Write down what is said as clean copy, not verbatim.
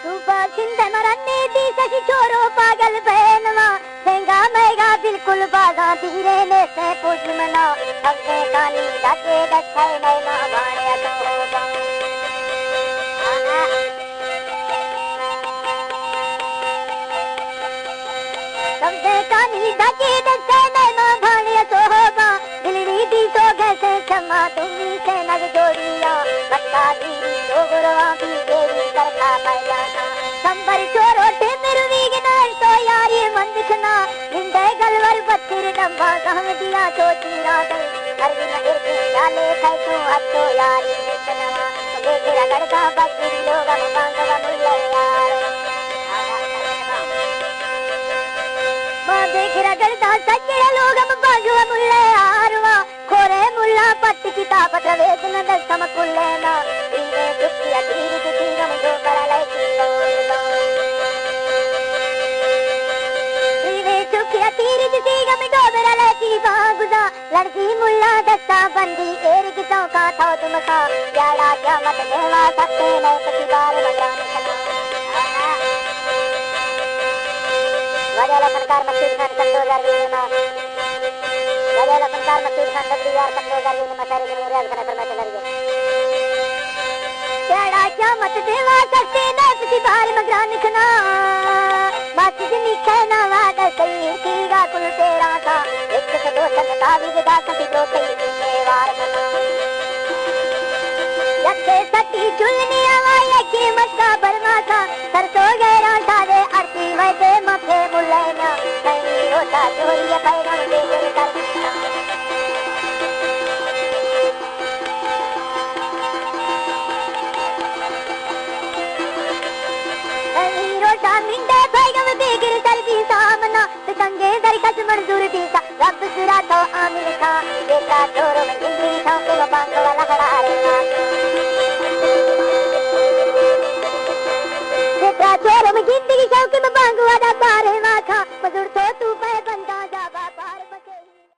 सुबह सिंध मरने दी सची छोरो पागल बहनवा सेंगा मैगा बिल्कुल बागा धीरे ने से पूछ मना हमसे कानी जाके दच्छे नैना भाड़े तो होगा हमसे कानी जाके दच्छे नैना भाड़े तो होगा दिलरी दी तो कैसे क्षमा तुम्ही से नग जोड़िया बच्चा दीरी डोगरवा भी देवी करखा पैजाना संबर छोरो टेमर वीगनार तो यारी मंदिखना निंदे गलवर बत्तिर डब्बा गहम दिया चोटी रात हर दिन इरके डाले खाई तू हत्तो यारी निकनवा देखे रगड़ता बत्तिर लोग बांगवा मुल्ले यार मां देखे रगड़ता सजड़ा लोग बांगवा मुल्ले यारवा खोरे मुल्ला पट्ट किताब वेद न दसम कुल्लेना इने दुखिया तीर तीरम जो करले किलो इने दुखिया तीर तीरम जो करले की बागुदा लड़की मुल्ला दस्ता बंदी एर की चौका था तुम का जाड़ा क्या मत लेवा सकते नहीं पति बार मगरान खना वजह सरकार मस्जिद खान सन 2020 में वजह सरकार मस्जिद खान डब्ल्यू यार सन 2020 में मसारे के मुराद खाने पर मैं चला गया जाड़ा क्या मत लेवा सकते नहीं पति बार मगरान खना बात जिनी कहना वादा सही कीगा कुल तेरा था एक से दो सदा विदा सती ब्रोते वार मना लखे सती झुलनी आवाज़ की मस्ता बरमा था सरसों गहरा सादे आरती में दे मफे मुल्लेना नहीं होता चोरी पैगम दे कर नहीं रोटा मिंडे पैगम दे गिर चलती सामना तंगे दर कस मंजूर दी सा रब सिरा तो आमिल था बेटा छोरो में जिंदगी था को बांग वाला खड़ा रे बेटा छोरो में जिंदगी शौक में बांग वाला